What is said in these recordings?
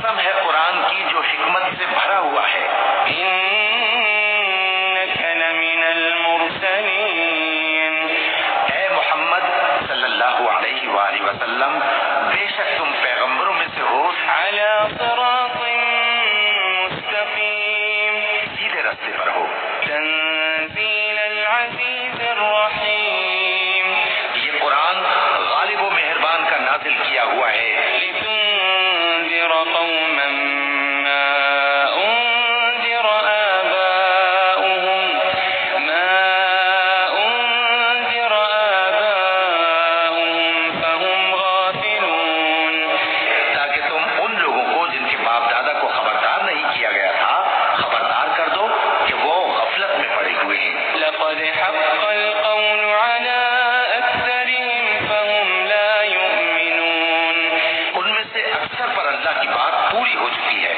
قسم ہے قرآن کی جو حکمت سے بھرا ہوا ہے. إنك لمن المرسلين. اے محمد صلی اللہ علیہ وآلہ وسلم، بے شک تم پیغمبروں میں سے ہو، على صراط مستقيم، سیدھے راستے پر ہو. تنزيل العزيز الرحيم. یہ قرآن غالب و مہربان کا نازل کیا ہوا ہے. لتنذر قوما ما أنذر آباؤهم فهم غافلون. تاکہ تم ان لوگوں کو جن کے باپ دادا کو خبردار نہیں کیا گیا تھا خبردار کر دو کہ وہ غفلت میں پڑے ہوئے ہیں. لقد حق القول على أكثرهم فهم لا يؤمنون. ان میں سے اکثر پر اللہ کی بات پوری ہو چکی ہے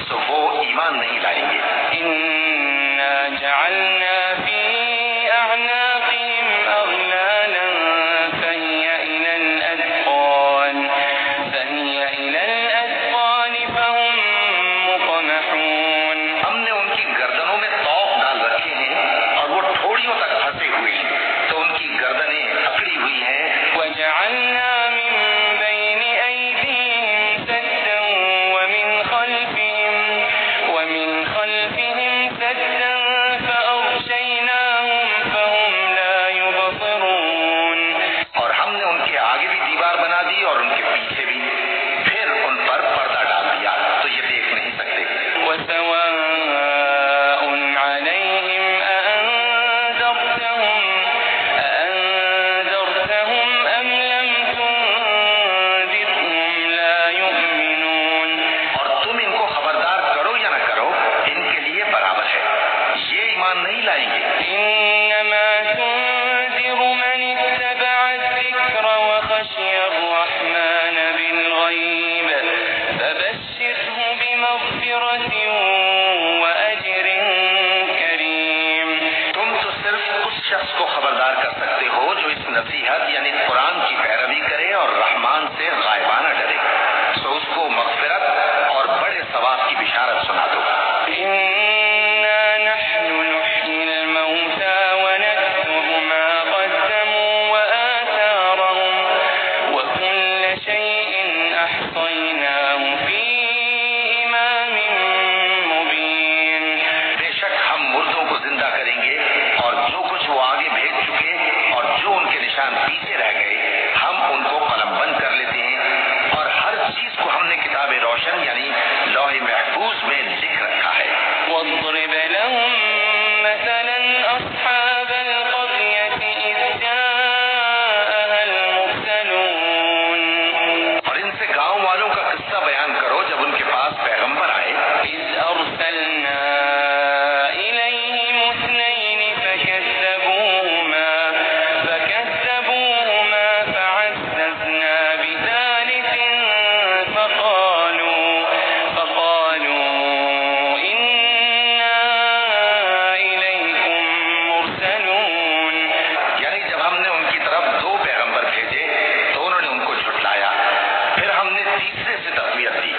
تو وہ ایمان نہیں لائیں گے. إنا جعلنا في أعناقهم أغلالا فهي إلى الأذقان فهم مقمحون. ہم نے ان کی گردنوں میں طوق ڈال رکھے ہیں اور وہ ٹھوڑیوں تک پھنسے ہوئے ہیں تو ان کی گردنیں اکڑی ہوئی ہیں. وجعلنا من بين أيديهم سدا ومن خلفهم سدا فأغشيناهم فهم لا يبصرون. اور ہم نے ان کے آگے بھی دیوار بنا دی اور ان کے پیچھے بھی، پھر ان پر پردہ ڈال دیا تو یہ دیکھ نہیں سکتے. وسواء عليهم أأنذرتهم أم لم تنذرهم لا يؤمنون. اور تم ان کو خبردار کرو یا نہ کرو ان کے لیے برابر ہے، یہ ایمان نہیں لائیں گے. إنما تنذر من اتبع الذكر وخشي الرحمن بالغيب فبشره بمغفرة وأجر كريم. تم تو صرف اس شخص کو خبردار کر سکتے ہو جو اس نصیحت یعنی قرآن کی پیروی کرے اور رحمان سے غائبانہ ڈرے، سو اس کو مغفرت اور بڑے ثواب کی بشارت سنا دو. إنا نحن نحيي الموتى ونكتب ما قدموا وآثارهم وكل شيء أحصيناه في إمام مبين. بے شک ہم مردوں کو زندہ کریں گے اور جو کچھ وہ آگے بھیج چکے اور جو ان کے نشان پیچھے رہ گئے ہم ان کو قلم بند کر لیتے ہیں اور ہر چیز کو ہم نے کتاب روشن یعنی لوح محفوظ میں لکھ رکھا ہے. واضرب لهم مثلا أصحاب القرية إذ جاءها المرسلون. اور ان سے گاؤں والوں کا قصہ بیان کرو جب ان کے پاس پیغمبر آئے. إذ أرسلنا إليهم اثنين فكذبوهما فعززنا بثالث فقالوا إنا إليكم مرسلون. یعنی جب ہم نے ان کی طرف دو پیغمبر بھیجے تو انہوں نے ان کو جھٹلایا، پھر ہم نے تیسرے سے تقویت دی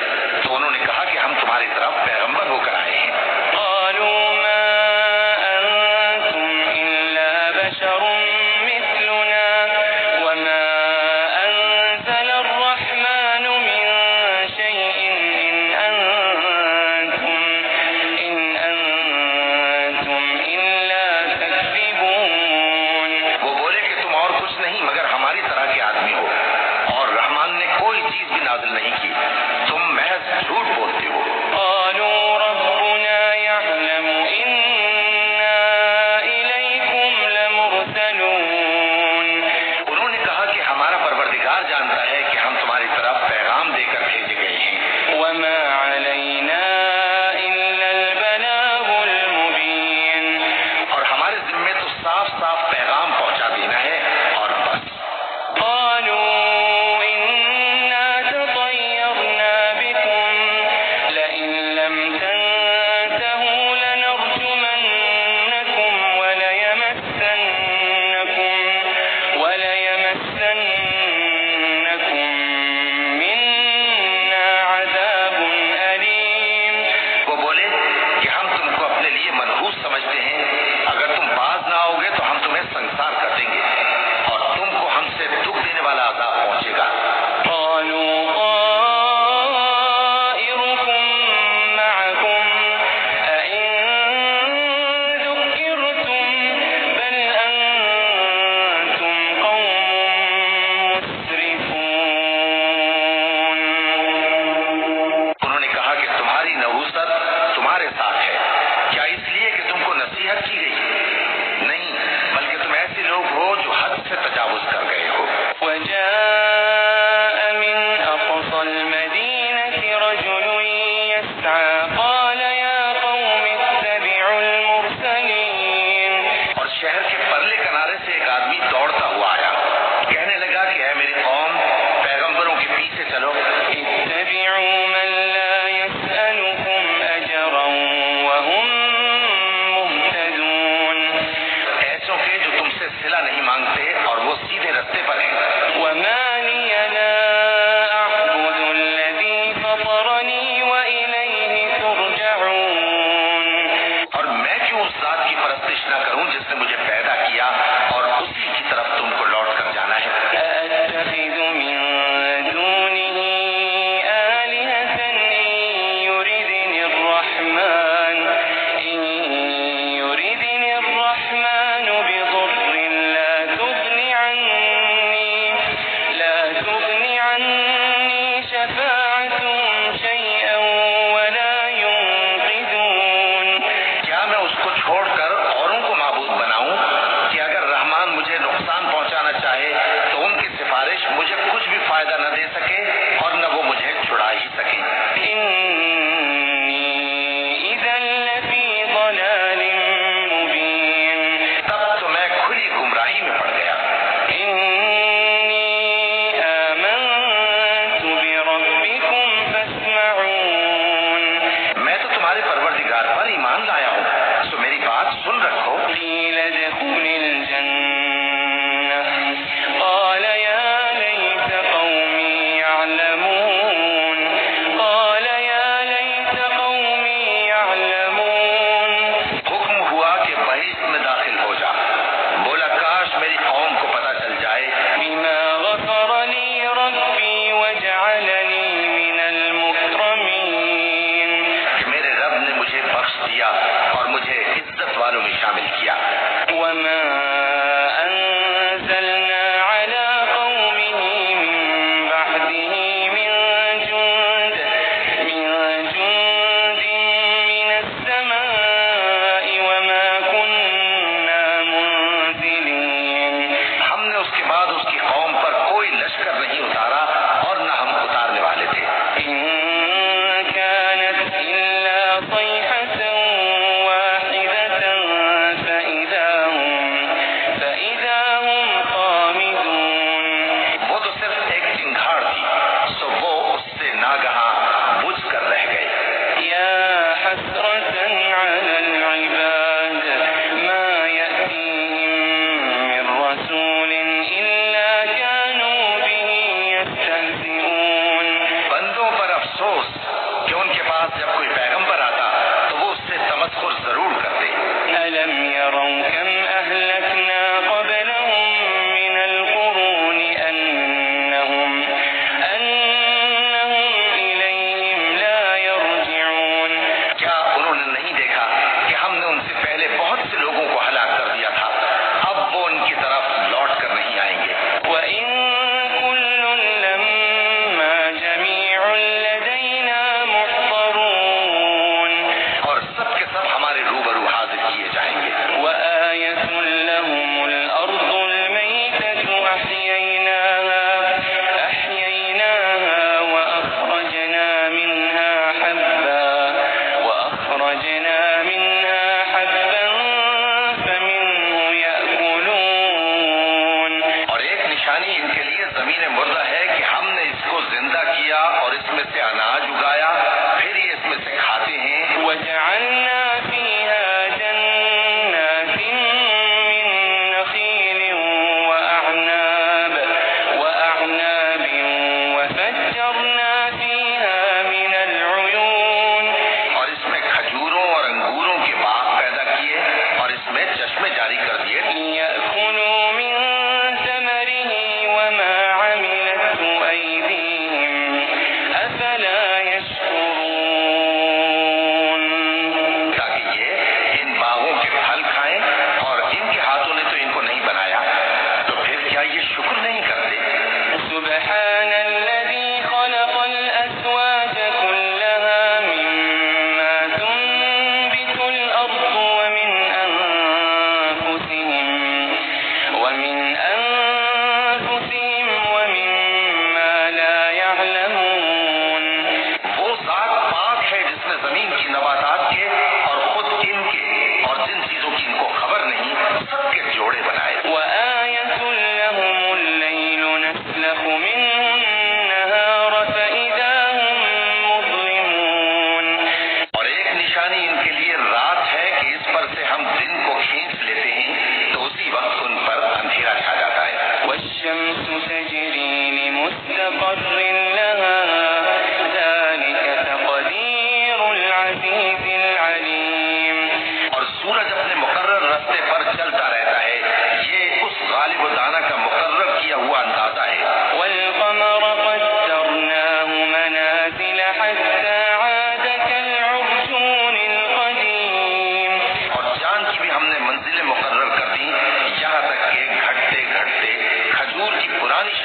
تو انہوں نے کہا کہ ہم تمہاری طرف پیغمبر ہو کر آئے ہیں. قالوا ما أنتم إلا بشر مثلنا وما أنزل الرحمن من شيء إن أنتم إلا تكذبون. وہ بولے کہ تم اور کچھ نہیں مگر ہماری طرح کے آدمی ہو اور رحمان نے کوئی چیز بھی نازل نہیں کی، تم محض جھوٹ بولتے ہو. قالوا ربنا يعلم إنا إليكم لمرسلون. انہوں نے کہا کہ ہمارا پروردگار جانتا ہے کہ ہم تمہاری طرف پیغام دے کر بھیجے گئے ہیں. وما علينا إلا البلاغ المبين. اور ہمارے ذمے تو صاف صاف پیغام پہنچا دینا ہے اور بس. قالوا إنا تطيرنا بكم لئن لم تنتهوا لنرجمنكم وليمسنكم منا عذاب يسعى قال يا قوم اتبعوا المرسلين اور شہر کے پرلے کنارے سے ایک آدمی دوڑتا ہوا آیا، کہنے لگا کہ اے میری قوم، پیغمبروں کے پیچھے چلو، اتبعوا من لا يسألكم أجرا وهم مهتدون ایسوں کے جو تم سے صلہ نہیں مانگتے اور وہ سیدھے رستے پر ہیں۔ وما لي لا أعبد الذي فطرني وإليه ترجعون اور میں کیوں اس ذات کی پرستش نہ کروں جس نے مجھے پیدا کیا اور اسی کی طرف تم کو لوٹ کر جانا ہے۔ أأتخذ من دونه آلهة إن يردني الرحمن بضر لا تغن عني شفاعتهم شيئا ولا ينقذون کیا میں اس کو چھوڑ کر اوروں کو معبود بناؤں کہ اگر رحمان مجھے نقصان پہنچانا چاہے تو ان کی سفارش مجھے کچھ بھی فائدہ نہ دے سکے اور نہ وہ مجھے چھڑا ہی سکے۔ إني إذا لفي ضلال مبين تب تو میں کھلی گمراہی میں پڑ گیا۔ إني آمنت بربكم فاسمعون میں تو تمہارے پروردگار پر ایمان لایا ہوں، سو میری بات سن رکھو۔ قيل ادخل الجنة قال يا ليت قومي يعلمون حکم ہوا کہ بہشت میں داخل ہو جا، بولا کاش میری قوم کو پتہ چل جائے بما غفر لي ربي وجعلني من المكرمين کہ میرے رب نے مجھے بخش دیا اور مجھے عزت والوں میں شامل کیا۔ وما أنزلنا على قومه من بعده من جند من السماء وما كنا منزلين ہم نے اس کے بعد اس کی قوم پر کوئی لشکر نہیں اتارا اور نہ ہم اتارنے والے تھے۔ إن كانت إلا صيحة واحدة فإذا هم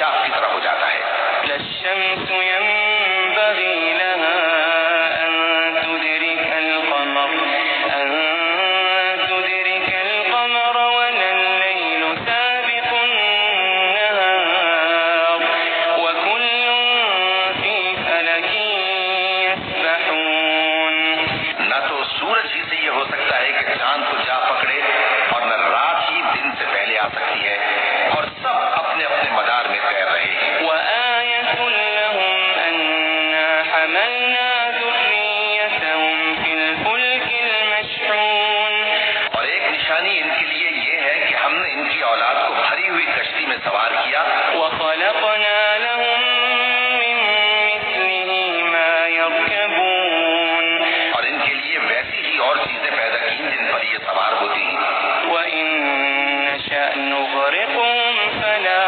چاپ کی طرح ہو جاتا ہے. لا الشمس ينبغي لها أن تدرك القمر ولا الليل سابق النهار وكل في فلك يسبحون. نہ تو سورج ہی سے یہ ہو سکتا ہے کہ چاند کو جا پکڑے اور نہ رات ہی دن سے پہلے آ سکتی ہے اور سب اپنے اپنے مدار میں تیر رہے ہیں. وآية لهم أنا حملنا ذريتهم في الفلك المشحون. اور ایک نشانی ان کے لیے یہ ہے کہ ہم نے ان کی اولاد کو بھری ہوئی کشتی میں سوار کیا. وخلقنا لهم من مثله ما يركبون. اور ان کے لیے ویسی ہی اور چیزیں پیدا کی جن پر یہ سوار ہوتی ہیں. وإن نشأ نغرقهم فلا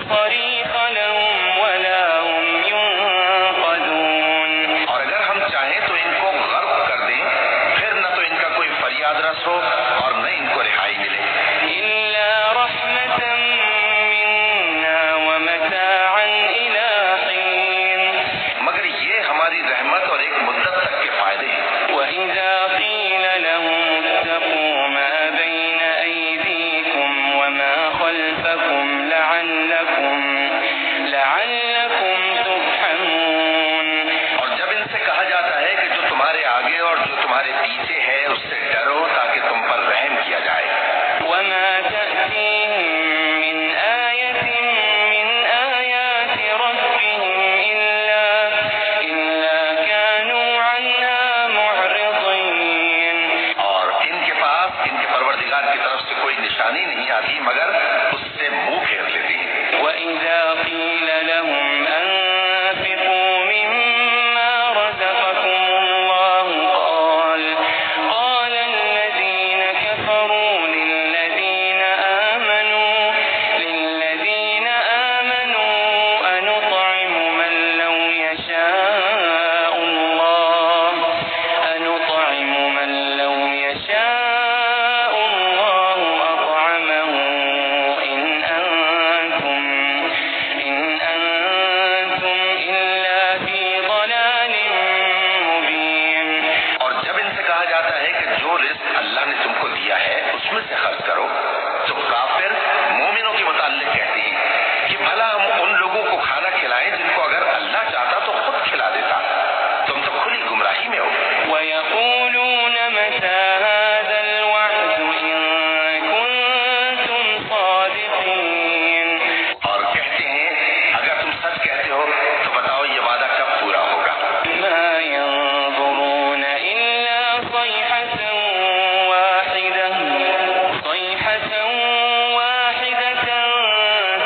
صريخ لهم ولا هم ينقذون. اور اگر ہم چاہیں تو ان کو غرق کر دیں، پھر نہ تو ان کا کوئی فریاد رس ہو اور نہ ان کو رہائی ملے. إلا رحمة منا ومتاعا إلى حين. مگر یہ ہماری رحمت اور ایک مدت تک کے فائدے ہیں. وإذا قيل لهم اتقوا ما بين أيديكم وما خلفكم لعلكم ترحمون. اور جب ان سے کہا جاتا ہے کہ جو تمہارے آگے اور جو تمہارے پیچھے ہے اس سے ڈرو تاکہ تم پر رحم کیا جائے. وما تأتيهم من آية من آيات ربهم إلا كانوا عنها معرضين. اور ان کے پاس ان کے پروردگار کی طرف سے کوئی نشانی نہیں آتی مگر اس سے منہ پھیر لیتی ہیں. وإذا قيل لهم أنفقوا مما رزقكم الله قال الذين كفروا للذين آمنوا أنطعم من لو يشاء الله أطعمه إن أنتم إلا في ضلال مبين. اور جب ان سے کہا جاتا ہے کہ جو رزق اللہ نے تم کو دیا ہے اس میں سے خرچ کرو تو کافر مومنوں کے متعلق کہتے ہیں کہ بھلا ہم ان لوگوں کو کھانا کھلائیں جن کو اگر اللہ چاہتا تو خود کھلا دیتا. تم تو کھلی گمراہی میں ہو. ويقولون متى هذا الوعد إن كنتم صادقين. اور کہتے ہیں اگر تم سچ کہتے ہو تو بتاؤ یہ وعدہ کب پورا ہوگا. ما ينظرون إلا صيحة واحدة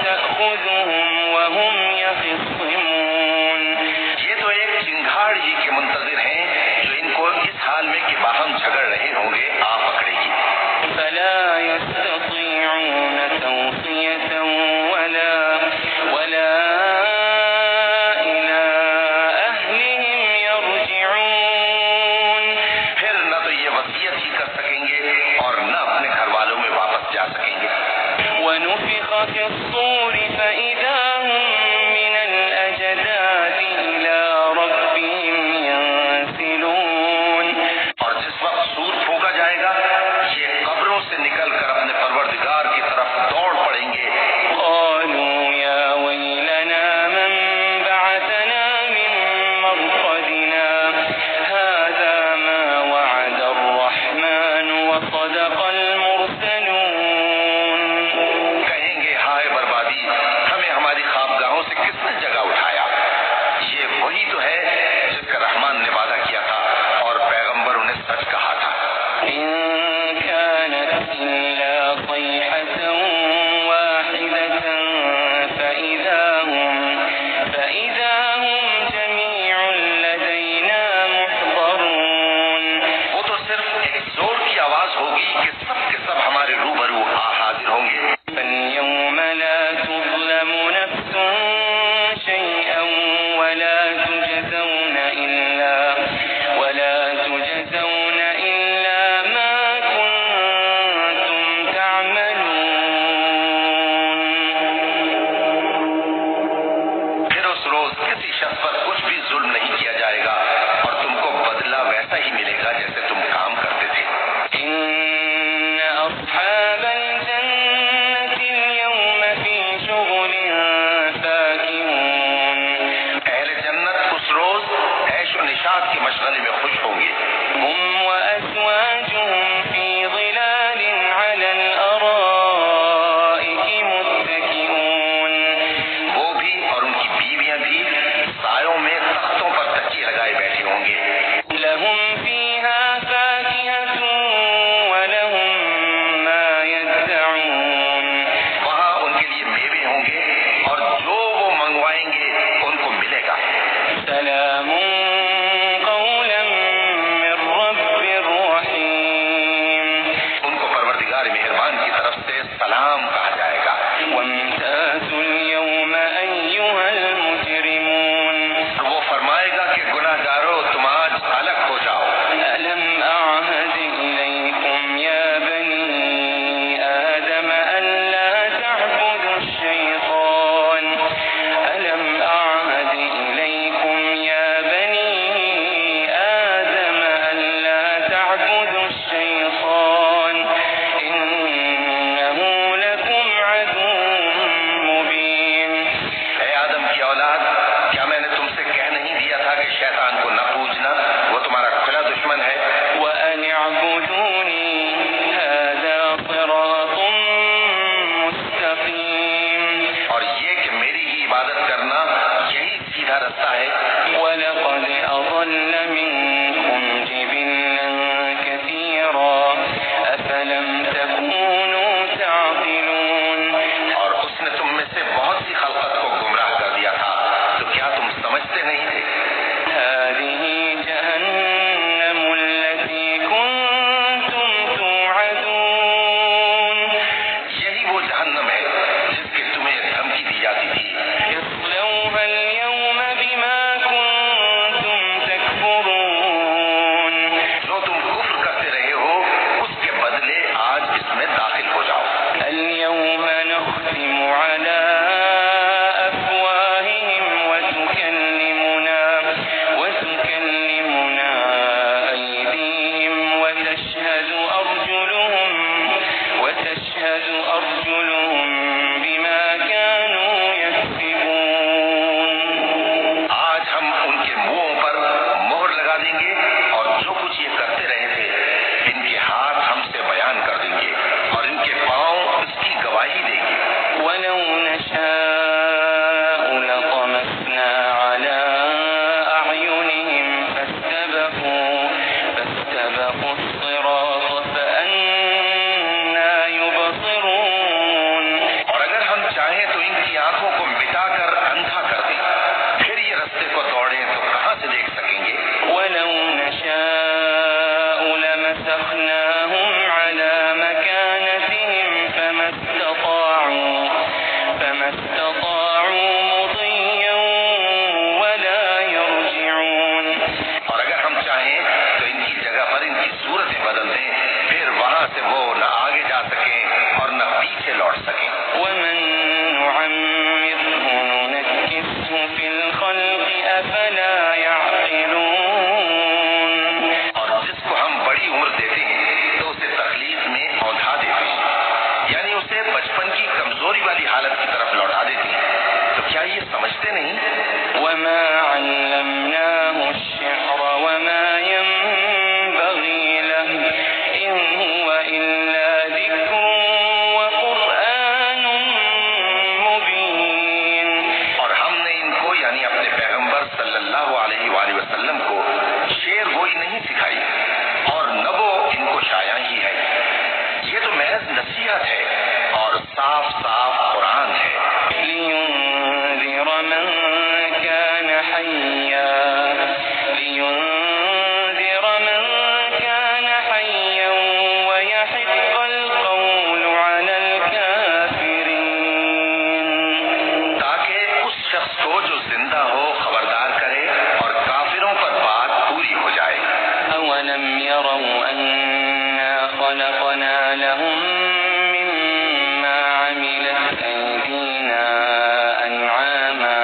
تأخذهم وهم يخصمون. یہ تو ایک چنگھاڑ ہی کے منتظر ہیں جو ان کو اس حال میں کہ باہم جھگڑ رہے ہوں گے آ پکڑے گی. فلا يستطيعون توصية ولا إلى أهلهم يرجعون. پھر نہ تو یہ وصیت ہی کر سکیں گے اور نہ اپنے گھر والوں میں واپس جا سکیں گے. ونفخ في الصور فإذا هم من الأجداث إلى ربهم ينسلون. اور جس وقت سور پھونکا جائے گا یہ قبروں سے نکل کر اپنے پروردگار کی طرف دوڑ پڑیں گے. قالوا يا ويلنا من بعثنا من مرقدنا هذا ما وعد الرحمن وصدق المرسلون. کہیں گے ہائے بربادی، ہمیں ہماری خوابگاہوں سے کس نے جگہ اٹھایا. یہ وہی تو ہے جس کا رحمان نے وعدہ کیا تھا اور پیغمبروں نے سچ کہا تھا. إن كانت إلا صيحة واحدة فإذا هم جميع لدينا محضرون. وہ تو صرف ایک زور کی آواز ہوگی کہ سب کے سب ہمارے روبرو حاضر ہوں گے. فاليوم لا تظلم نفس شيئا ولا تجزون إلا ما كنتم تعملون. ظلم نہیں کیا جائے گا اور تم کو بدلہ ویسا ہی ملے گا جیسے تم کام کرتے تھے۔ إن أصحاب الجنة اليوم في شغل فاكهون اہل جنت اس روز عیش و نشاط کے مشغلے میں خوش ہوں گے۔ هم وأزواجهم في ظلال على الأرائك متكئون وہ بھی اور ان کی بیویاں بھی سایوں میں تختوں پر تکیے لگائے بیٹھے ہوں گے۔ لهم فيها فاكهة ولهم ما يدعون وہاں ان کے لیے میوے ہوں گے اور جو وہ منگوائیں گے ان کو ملے گا۔ سلام قولا من رب رحيم ان کو پروردگار مہربان کی طرف سے سلام کہا جائے گا۔ وامتازوا اليوم أيها المجرمون وہ فرمائے گا کہ گناہ گارو تم آج الگ ہو جاؤ۔ ألم أعهد إليكم يا بني آدم ألا تعبدوا الشيطان ألم أعهد إليكم يا بني آدم ألا تعبدوا الشيطان إنه لكم عدو مبين اے آدم کی اولاد، کیا میں نے تم سے کہہ نہیں دیا تھا کہ شیطان کو نہ پوجنا، وہ تمہارا کھلا دشمن ہے؟ وأن اعبدوني هذا صراط مستقيم اور یہ کہ میری ہی عبادت کرنا یہی سیدھا رستہ ہے۔ ولقد أضل منكم جبلا كثيرا أفلم تكونوا تعقلون اور اس نے تم میں سے بہت سی خلقت کو گمراہ کر دیا تھا، تو کیا تم سمجھتے نہیں تھے؟ هذه جهنم التي كنتم توعدون یہی وہ جہنم ہے جس کی تمہیں دھمکی دی جاتی تھی۔ اصلوها اليوم بما كنتم تكفرون جو تم کفر کرتے رہے ہو اس کے بدلے آج اس میں داخل ہو جاؤ۔ اليوم نختم على أفواههم وتكلمنا أيديهم وتشهد أرجلهم بما كانوا يكسبون آج ہم ان کے منہوں پر مہر لگا دیں گے اور جو کچھ یہ کرتے رہے تھے ان کے ہاتھ ہم سے بیان کر دیں گے اور ان کے پاؤں اس کی گواہی دیں گے۔ ولو نشاء لطمسنا على أعينهم فاستبقوا الصراط فأنا يبصرون اور اگر ہم چاہیں تو ان کی آنکھوں کو مٹا کر اندھا کر دیں، پھر یہ رستے کو دوڑیں تو کہاں سے دیکھ سکیں گے؟ ولو نشاء لمسخناهم على مكانتهم فما استطاعوا مضيا ولا يرجعون اور اگر ہم چاہیں تو ان کی جگہ پر ان کی صورتیں بدل دیں، پھر وہاں سے وہ نہ آگے جا سکیں اور نہ پیچھے لوٹ سکیں۔ ومن نعمره ننكسه في الخلق أفلا يعقلون اور جس کو ہم بڑی عمر دیتے ہیں تو اسے تخلیق میں اوندھا دیتے ہیں، یعنی اسے بچپن کی کمزوری والی حالت کی طرف لوٹا دیتے ہیں، تو کیا یہ سمجھتے نہیں؟ وما علمناه الشعر وما ينبغي له إن هو إلا ذكر وقرآن مبين اور ہم نے ان کو یعنی اپنے پیغمبر صلی اللہ علیہ وآلہ وسلم کو شعر گوئی نہیں سکھائی اور نہ وہ ان کو شاعر ہی ہے، یہ تو محض نصیحت ہے اور صاف صاف قرآن ہے۔ لينذر من كان حيا ويحق القول على الكافرين تاکہ اس شخص کو جو زندہ ہو خبردار کرے اور کافروں پر بات پوری ہو جائے۔ أولم يروا أنا خلقنا لهم مما عملت أيدينا أنعاما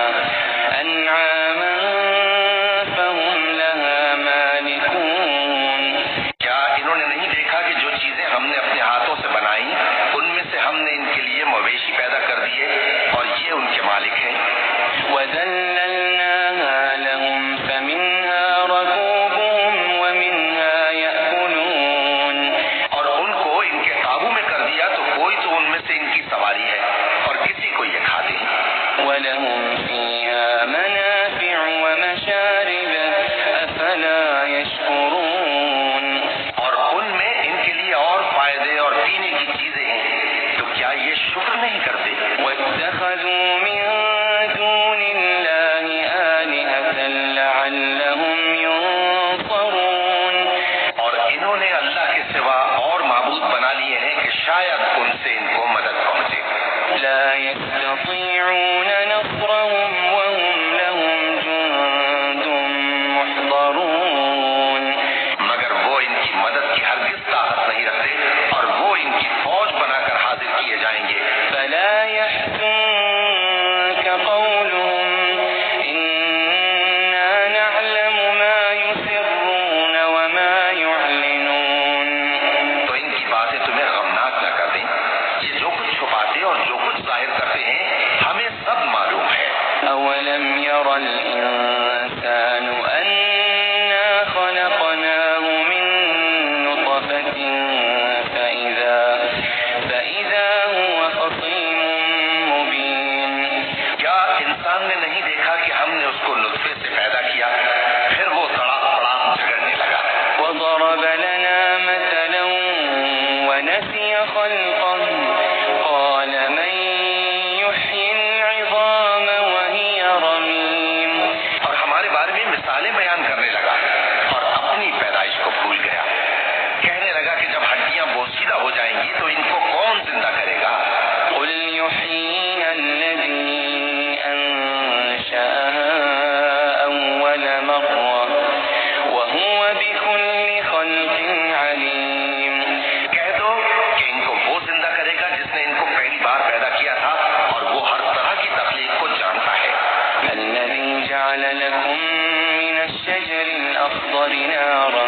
شکر نہیں کرتے. واتخذوا من دون الله آلهة لعلهم ينصرون. اور انہوں نے اللہ کے سوا اور معبود بنا لیے ہیں کہ شاید ان سے ان کو مدد پہنچے. لا يستطيعون نصرهم وهم لهم جند محضرون. مگر وہ ان کی مدد کی ہرگز طاقت نہیں رکھتے اور وہ ان کی فوج بنا کر حاضر کیے جائیں گے. فلا يحزنك قولهم إنا نعلم ما يسرون وما يعلنون. تو ان کی باتیں تمہیں غمناک نہ کر دیں. یہ جو کچھ چھپاتے اور جو کچھ ظاہر کرتے ہیں ہمیں سب معلوم ہے. أولم ير الإنسان أنا خلقناه من نطفة فإذا هو خصيم مبين. کیا انسان نے نہیں دیکھا کہ ہم نے اس کو نطفے سے پیدا کیا پھر وہ تڑاک پڑاک جھگڑنے لگا. وضرب لنا مثلا ونسي خلقه قال من يحيي العظام وهي رميم. اور ہمارے بارے میں مثالیں بیان کرنے لگا اور اپنی پیدائش کو بھول گیا. کہنے لگا کہ جب ہڈیاں بوسیدہ ہو جائیں گی تو ان کو کون زندہ کرے گا؟ قل يحييها الذي أنشأها أول مرة وهو بكل خلق عليم. کہہ دو کہ ان کو وہ زندہ کرے گا جس نے ان کو پہلی بار پیدا کیا تھا اور وہ ہر طرح کی تخلیق کو جانتا ہے. الذي جعل لكم من الشجر الأخضر نارا